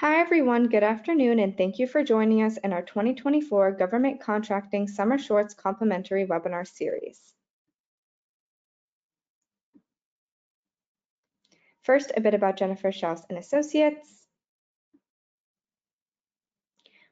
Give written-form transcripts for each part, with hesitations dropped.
Hi everyone, good afternoon, and thank you for joining us in our 2024 Government Contracting Summer Shorts Complimentary Webinar Series. First, a bit about Jennifer Sha and Associates.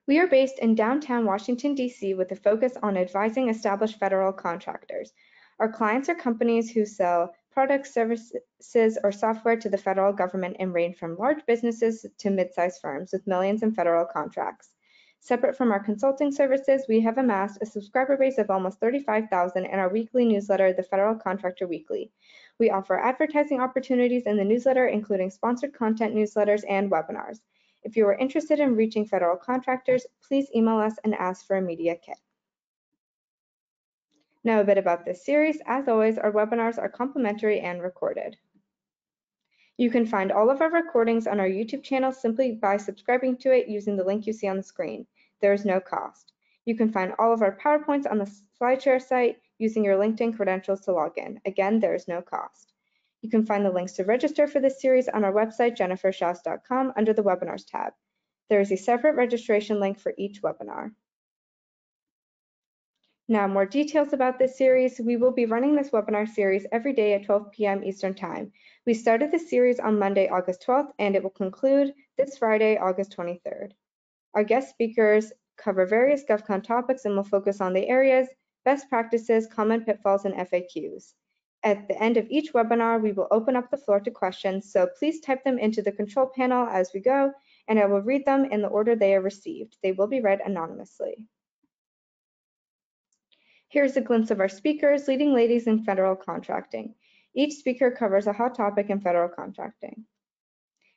We are based in downtown Washington, D.C. with a focus on advising established federal contractors. Our clients are companies who sell products, services, or software to the federal government and range from large businesses to mid-sized firms with millions in federal contracts. Separate from our consulting services, we have amassed a subscriber base of almost 35,000 in our weekly newsletter, The Federal Contractor Weekly. We offer advertising opportunities in the newsletter, including sponsored content newsletters and webinars. If you are interested in reaching federal contractors, please email us and ask for a media kit. Now a bit about this series. As always, our webinars are complimentary and recorded. You can find all of our recordings on our YouTube channel simply by subscribing to it using the link you see on the screen. There is no cost. You can find all of our PowerPoints on the SlideShare site using your LinkedIn credentials to log in. Again, there is no cost. You can find the links to register for this series on our website, jennifersha.com, under the Webinars tab. There is a separate registration link for each webinar. Now, more details about this series. We will be running this webinar series every day at 12 p.m. Eastern Time. We started this series on Monday, August 12th, and it will conclude this Friday, August 23rd. Our guest speakers cover various GovCon topics and will focus on the areas, best practices, common pitfalls, and FAQs. At the end of each webinar, we will open up the floor to questions, so please type them into the control panel as we go, and I will read them in the order they are received. They will be read anonymously. Here's a glimpse of our speakers, leading ladies in federal contracting. Each speaker covers a hot topic in federal contracting.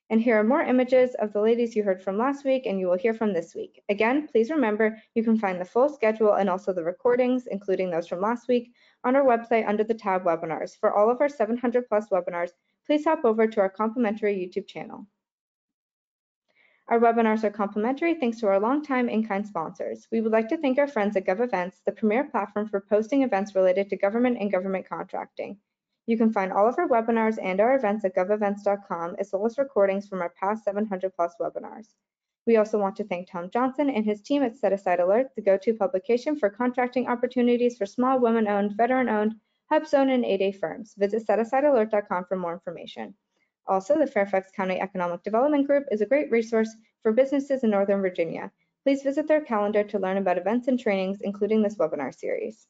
And here are more images of the ladies you heard from last week and you will hear from this week. Again, please remember you can find the full schedule and also the recordings, including those from last week, on our website under the tab Webinars. For all of our 700 plus webinars, please hop over to our complimentary YouTube channel. Our webinars are complimentary thanks to our longtime in-kind sponsors. We would like to thank our friends at GovEvents, the premier platform for posting events related to government and government contracting. You can find all of our webinars and our events at govevents.com, as well as recordings from our past 700 plus webinars. We also want to thank Tom Johnson and his team at Set Aside Alert, the go-to publication for contracting opportunities for small women-owned, veteran-owned, HUB-zone and 8A firms. Visit setasidealert.com for more information. Also, the Fairfax County Economic Development Group is a great resource for businesses in Northern Virginia. Please visit their calendar to learn about events and trainings, including this webinar series.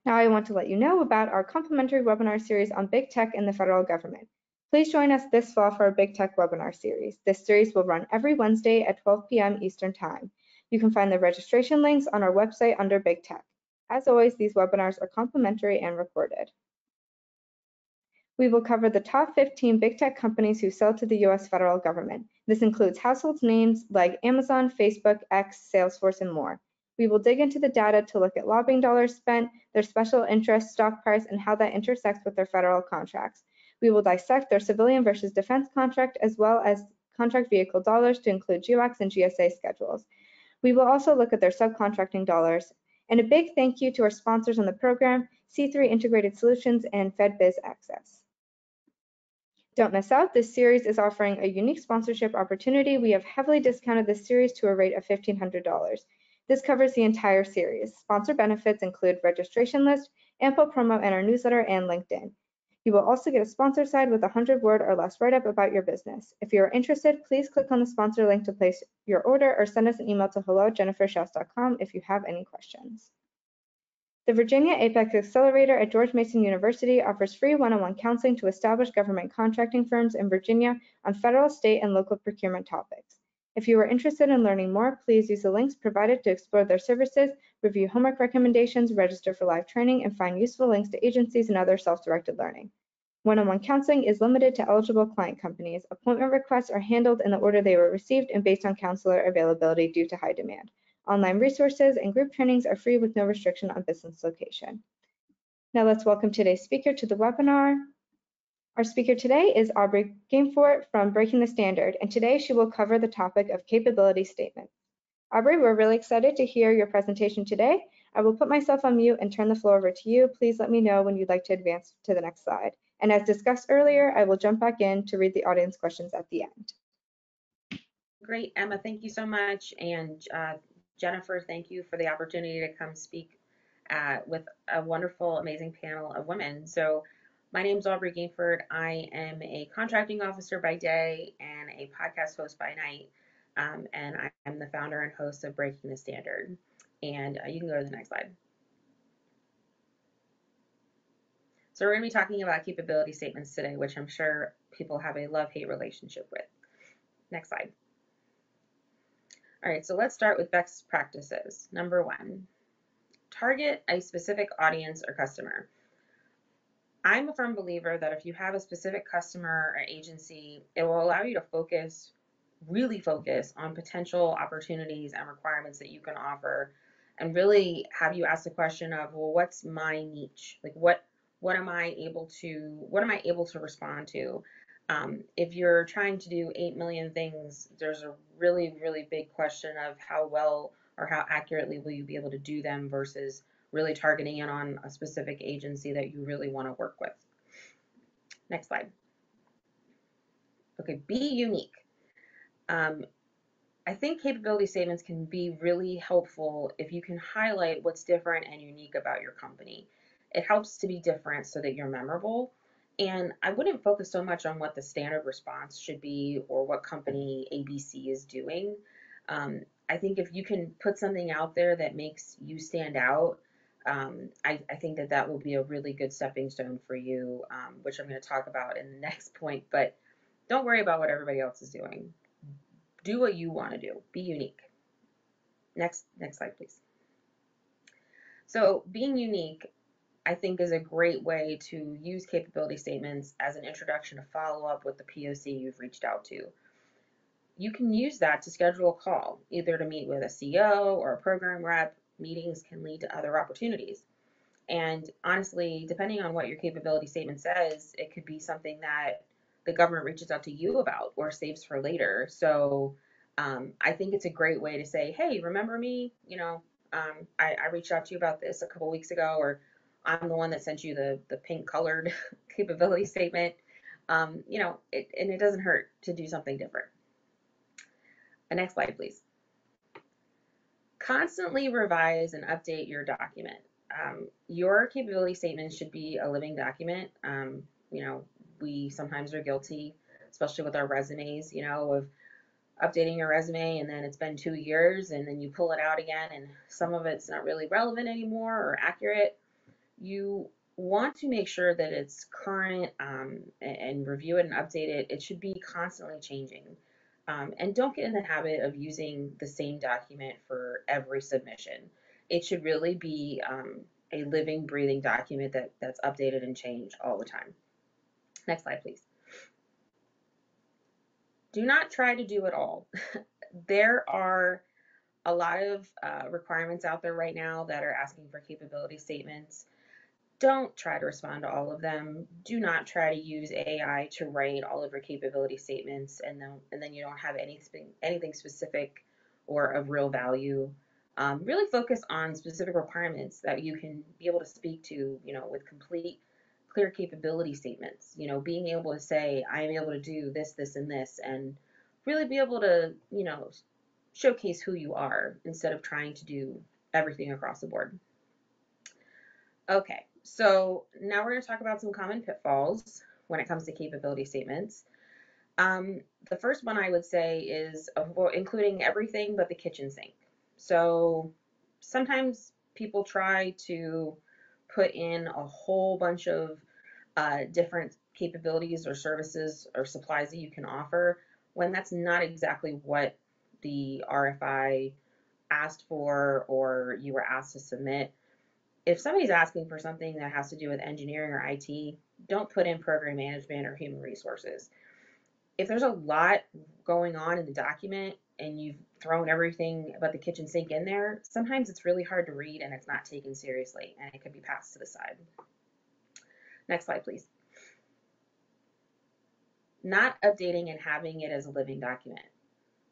Now I want to let you know about our complimentary webinar series on big tech in the federal government. Please join us this fall for our Big Tech webinar series. This series will run every Wednesday at 12 p.m. Eastern Time. You can find the registration links on our website under Big Tech. As always, these webinars are complimentary and recorded. We will cover the top 15 big tech companies who sell to the U.S. federal government. This includes household names like Amazon, Facebook, X, Salesforce, and more. We will dig into the data to look at lobbying dollars spent, their special interest, stock price, and how that intersects with their federal contracts. We will dissect their civilian versus defense contract, as well as contract vehicle dollars to include GWACs and GSA schedules. We will also look at their subcontracting dollars. And a big thank you to our sponsors on the program, C3 Integrated Solutions and FedBiz Access. Don't miss out, this series is offering a unique sponsorship opportunity. We have heavily discounted this series to a rate of $1,500. This covers the entire series. Sponsor benefits include registration list, ample promo in our newsletter, and LinkedIn. You will also get a sponsor side with a 100-word or less write-up about your business. If you are interested, please click on the sponsor link to place your order or send us an email to hello@jennifersha.com if you have any questions. The Virginia Apex Accelerator at George Mason University offers free one-on-one counseling to established government contracting firms in Virginia on federal, state, and local procurement topics. If you are interested in learning more, please use the links provided to explore their services, review homework recommendations, register for live training, and find useful links to agencies and other self-directed learning. One-on-one counseling is limited to eligible client companies. Appointment requests are handled in the order they were received and based on counselor availability due to high demand. Online resources and group trainings are free with no restriction on business location. Now let's welcome today's speaker to the webinar. Our speaker today is Aubrey Gamefort from Breaking the Standard, and today she will cover the topic of capability statements. Aubrey, we're really excited to hear your presentation today. I will put myself on mute and turn the floor over to you. Please let me know when you'd like to advance to the next slide. And as discussed earlier, I will jump back in to read the audience questions at the end. great, Emma. Thank you so much. And Jennifer, thank you for the opportunity to come speak with a wonderful, amazing panel of women. So, my name is Aubrey Gainford. I am a contracting officer by day and a podcast host by night. And I am the founder and host of Breaking the Standard. And you can go to the next slide. So, we're going to be talking about capability statements today, which I'm sure people have a love hate relationship with. Next slide. All right, so let's start with best practices. Number one, target a specific audience or customer. I'm a firm believer that if you have a specific customer or agency, it will allow you to focus, really focus on potential opportunities and requirements that you can offer, and really have you ask the question of, well, what's my niche? Like what am I able to respond to? If you're trying to do 8 million things, there's a really, really big question of how well or how accurately will you be able to do them versus really targeting in on a specific agency that you really want to work with. Next slide. Okay, be unique. I think capability statements can be really helpful if you can highlight what's different and unique about your company. It helps to be different so that you're memorable. And I wouldn't focus so much on what the standard response should be or what company ABC is doing. I think if you can put something out there that makes you stand out, I think that that will be a really good stepping stone for you, which I'm going to talk about in the next point. But don't worry about what everybody else is doing. Do what you want to do. Be unique. Next slide, please. So being unique, I think, is a great way to use capability statements as an introduction to follow up with the POC you've reached out to. You can use that to schedule a call, either to meet with a CEO or a program rep. Meetings can lead to other opportunities. And honestly, depending on what your capability statement says, it could be something that the government reaches out to you about or saves for later. So I think it's a great way to say, hey, remember me? I reached out to you about this a couple weeks ago, or I'm the one that sent you the pink colored capability statement. And it doesn't hurt to do something different. The next slide, please. Constantly revise and update your document. Your capability statement should be a living document. We sometimes are guilty, especially with our resumes, of updating your resume and then it's been 2 years and then you pull it out again and some of it's not really relevant anymore or accurate. You want to make sure that it's current, and review it and update it. It should be constantly changing. And don't get in the habit of using the same document for every submission. It should really be a living, breathing document that's updated and changed all the time. Next slide, please. Do not try to do it all. There are a lot of requirements out there right now that are asking for capability statements. Don't try to respond to all of them. Do not try to use AI to write all of your capability statements and then you don't have anything specific or of real value. Really focus on specific requirements that you can be able to speak to, with complete, clear capability statements. Being able to say, I am able to do this, this, and this, and really be able to, showcase who you are instead of trying to do everything across the board. Okay, so now we're going to talk about some common pitfalls when it comes to capability statements. The first one I would say is including everything but the kitchen sink. So sometimes people try to put in a whole bunch of different capabilities or services or supplies that you can offer when that's not exactly what the RFI asked for or you were asked to submit. If somebody's asking for something that has to do with engineering or IT, don't put in program management or human resources. If there's a lot going on in the document and you've thrown everything but the kitchen sink in there, sometimes it's really hard to read and it's not taken seriously and it could be passed to the side. Next slide, please. Not updating and having it as a living document.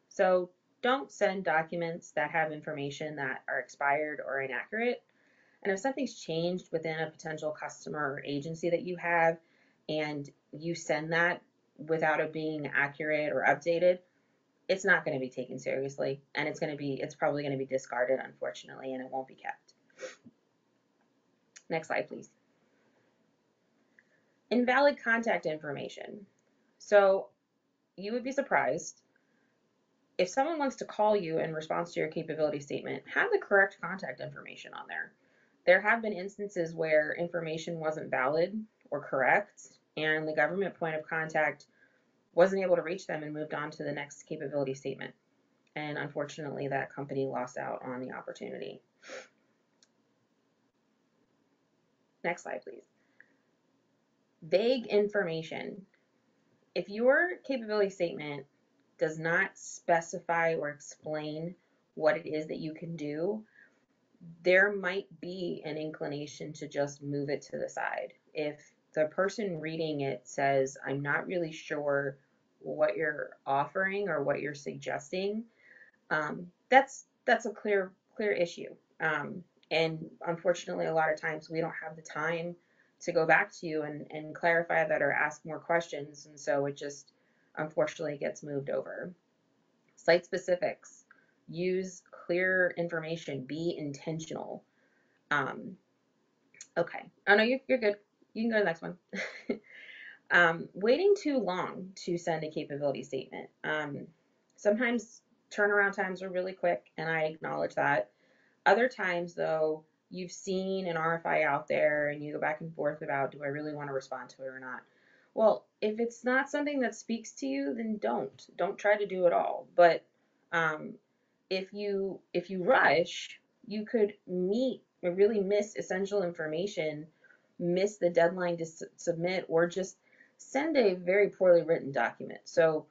So don't send documents that have information that are expired or inaccurate. And if something's changed within a potential customer or agency that you have and you send that without it being accurate or updated, it's not going to be taken seriously, and it's probably going to be discarded, unfortunately, and it won't be kept. Next slide, please. Invalid contact information. So you would be surprised if someone wants to call you in response to your capability statement, have the correct contact information on there. There have been instances where information wasn't valid or correct, and the government point of contact wasn't able to reach them and moved on to the next capability statement. And unfortunately, that company lost out on the opportunity. Next slide, please. Vague information. If your capability statement does not specify or explain what it is that you can do, there might be an inclination to just move it to the side. If the person reading it says, I'm not really sure what you're offering or what you're suggesting, that's a clear issue. And unfortunately, a lot of times we don't have the time to go back to you and clarify that or ask more questions. And so it just unfortunately gets moved over. Site specifics. Use clear information. Be intentional. Okay. Oh no, you're good. You can go to the next one. Waiting too long to send a capability statement. Sometimes turnaround times are really quick, and I acknowledge that. Other times, though, you've seen an RFI out there and you go back and forth about, do I really want to respond to it or not? Well, if it's not something that speaks to you, then don't try to do it all. But um, if you rush, you could meet or really miss essential information, miss the deadline to submit, or just send a very poorly written document. So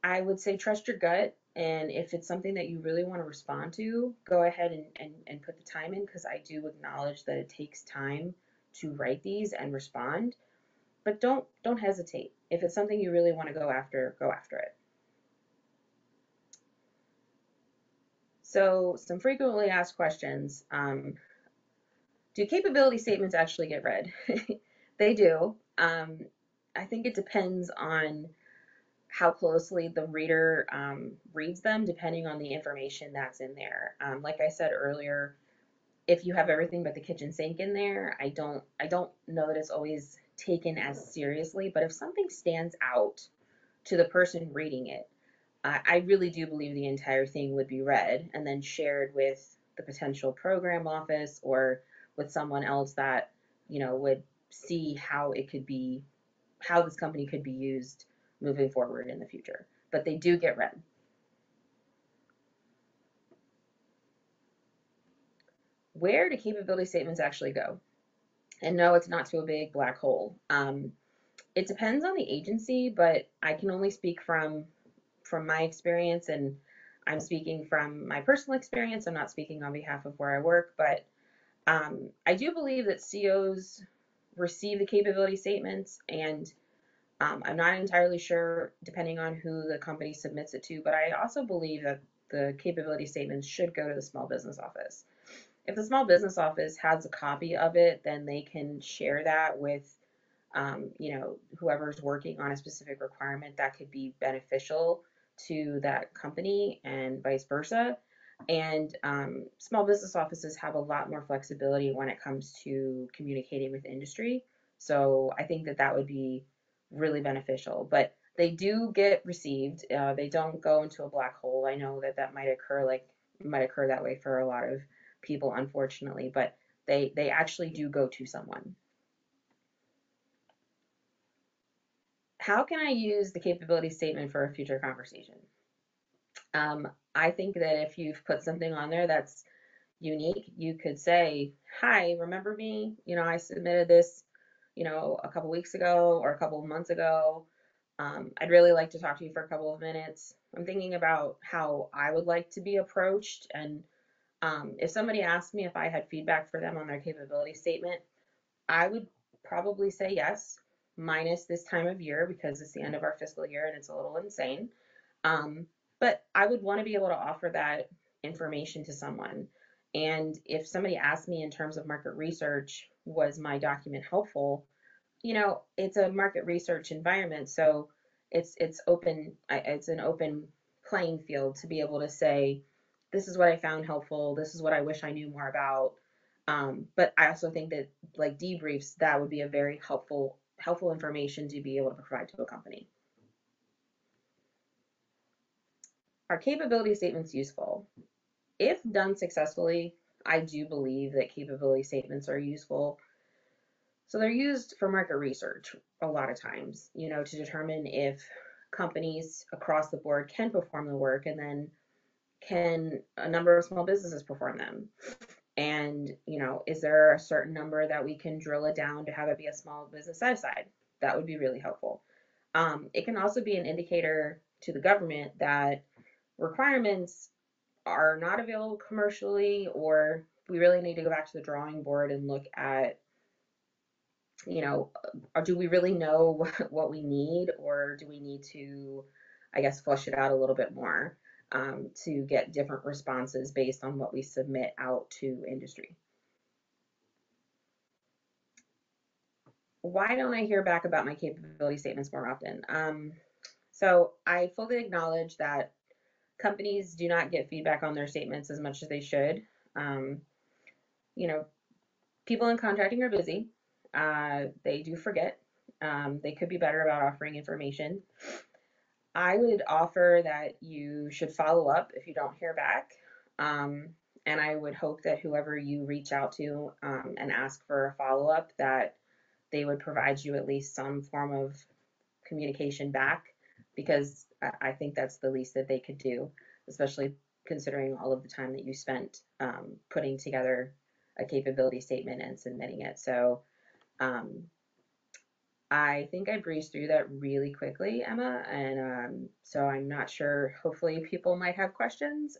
I would say trust your gut. And if it's something that you really want to respond to, go ahead and put the time in, because I do acknowledge that it takes time to write these and respond. But don't hesitate. If it's something you really want to go after it. So some frequently asked questions. Do capability statements actually get read? They do. I think it depends on how closely the reader reads them, depending on the information that's in there. Like I said earlier, if you have everything but the kitchen sink in there, I don't know that it's always taken as seriously. But if something stands out to the person reading it, I really do believe the entire thing would be read and then shared with the potential program office or with someone else that would see how it could be, how this company could be used moving forward in the future. But they do get read. Where do capability statements actually go? And no, it's not to a big black hole. It depends on the agency, but I can only speak from my experience, and I'm speaking from my personal experience. I'm not speaking on behalf of where I work, but I do believe that COs receive the capability statements, and I'm not entirely sure depending on who the company submits it to, but I also believe that the capability statements should go to the small business office. If the small business office has a copy of it, then they can share that with whoever's working on a specific requirement that could be beneficial to that company and vice versa. And small business offices have a lot more flexibility when it comes to communicating with industry. So I think that would be really beneficial. But they do get received. They don't go into a black hole. I know that might occur that way for a lot of people, unfortunately, but they actually do go to someone. How can I use the capability statement for a future conversation? I think that if you've put something on there that's unique, you could say, hi, remember me? I submitted this, a couple weeks ago or a couple of months ago. I'd really like to talk to you for a couple of minutes. I'm thinking about how I would like to be approached. And if somebody asked me if I had feedback for them on their capability statement, I would probably say yes, minus this time of year because it's the end of our fiscal year and it's a little insane. But I would want to be able to offer that information to someone. And if somebody asked me in terms of market research, was my document helpful? It's a market research environment, so it's open. It's an open playing field to be able to say, this is what I found helpful, this is what I wish I knew more about. But I also think that like debriefs, that would be a very helpful information to be able to provide to a company. Are capability statements useful? If done successfully, I do believe that capability statements are useful. So they're used for market research a lot of times, to determine if companies across the board can perform the work, and then can a number of small businesses perform them? And, is there a certain number that we can drill it down to have it be a small business set aside? That would be really helpful. It can also be an indicator to the government that requirements are not available commercially, or we really need to go back to the drawing board and look at, or do we really know what we need, or do we need to, I guess, flush it out a little bit more, to get different responses based on what we submit out to industry? Why don't I hear back about my capability statements more often? So I fully acknowledge that companies do not get feedback on their statements as much as they should. Um, you know, People in contracting are busy. They do forget. They could be better about offering information. I would offer that you should follow up if you don't hear back. And I would hope that whoever you reach out to, and ask for a follow up, that they would provide you at least some form of communication back, because I think that's the least that they could do, especially considering all of the time that you spent, putting together a capability statement and submitting it. So I think I breezed through that really quickly, Emma, and so I'm not sure. Hopefully, people might have questions.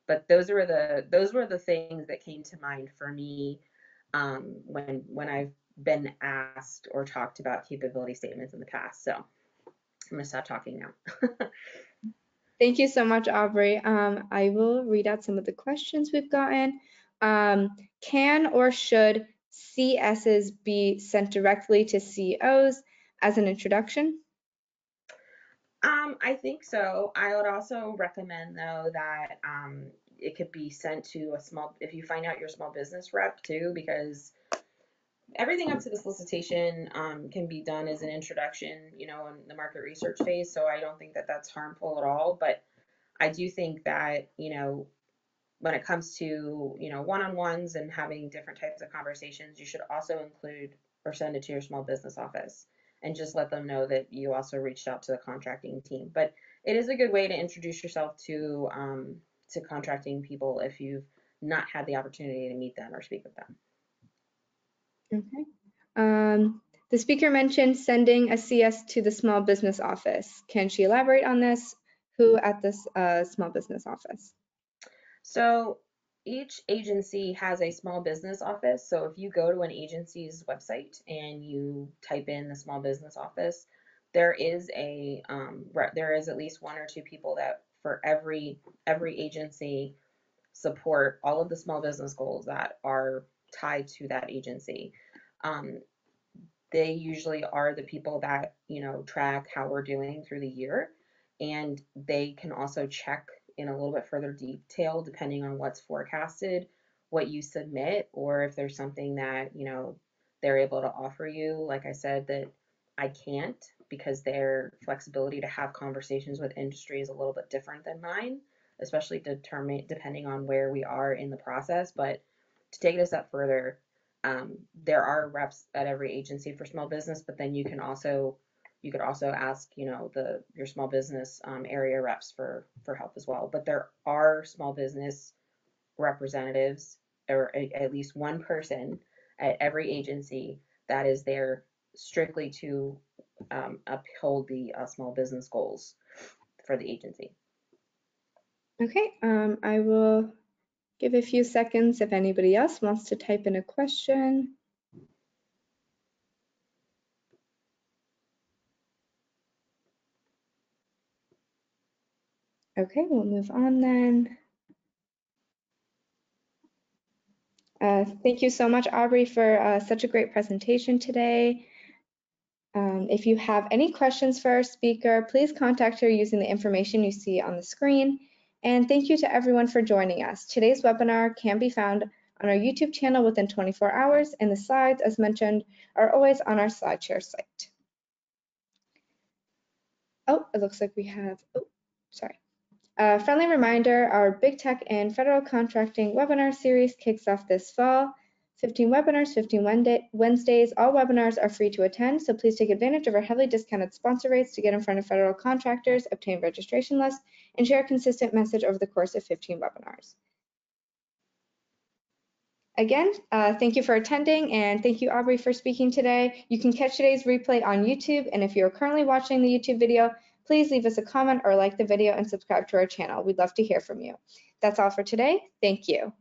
But those were the things that came to mind for me, when I've been asked or talked about capability statements in the past. So I'm gonna stop talking now. Thank you so much, Aubrey. I will read out some of the questions we've gotten. Can or should CSs be sent directly to CEOs as an introduction? I think so. I would also recommend, though, that it could be sent to if you find out your small business rep too, because everything up to the solicitation can be done as an introduction, in the market research phase. So I don't think that that's harmful at all. But I do think that, when it comes to, one-on-ones and having different types of conversations, you should also include or send it to your small business office and just let them know that you also reached out to the contracting team. But it is a good way to introduce yourself to contracting people if you've not had the opportunity to meet them or speak with them. Okay. The speaker mentioned sending a CS to the small business office. Can she elaborate on this? Who at this small business office? So each agency has a small business office. So if you go to an agency's website and you type in the small business office, there is at least one or two people that for every agency support all of the small business goals that are tied to that agency. They usually are the people that, track how we're doing through the year, and they can also check in a little bit further detail, depending on what's forecasted, what you submit, or if there's something that, they're able to offer you. Like I said, that I can't, because their flexibility to have conversations with industry is a little bit different than mine, especially depending on where we are in the process. But to take it a step further, there are reps at every agency for small business, but then you could also ask, your small business area reps for help as well. But there are small business representatives, or at least one person at every agency that is there strictly to uphold the small business goals for the agency. Okay, I will give a few seconds if anybody else wants to type in a question. Okay, we'll move on then. Thank you so much, Aubrey, for such a great presentation today. If you have any questions for our speaker, please contact her using the information you see on the screen. And thank you to everyone for joining us. Today's webinar can be found on our YouTube channel within 24 hours, and the slides, as mentioned, are always on our SlideShare site. Oh, it looks like we have, sorry. A friendly reminder, our Big Tech and Federal Contracting webinar series kicks off this fall. 15 webinars, 15 Wednesdays. All webinars are free to attend, so please take advantage of our heavily discounted sponsor rates to get in front of federal contractors, obtain registration lists, and share a consistent message over the course of 15 webinars. Again, thank you for attending, and thank you, Aubrey, for speaking today. You can catch today's replay on YouTube, and if you're currently watching the YouTube video, please leave us a comment or like the video and subscribe to our channel. We'd love to hear from you. That's all for today. Thank you.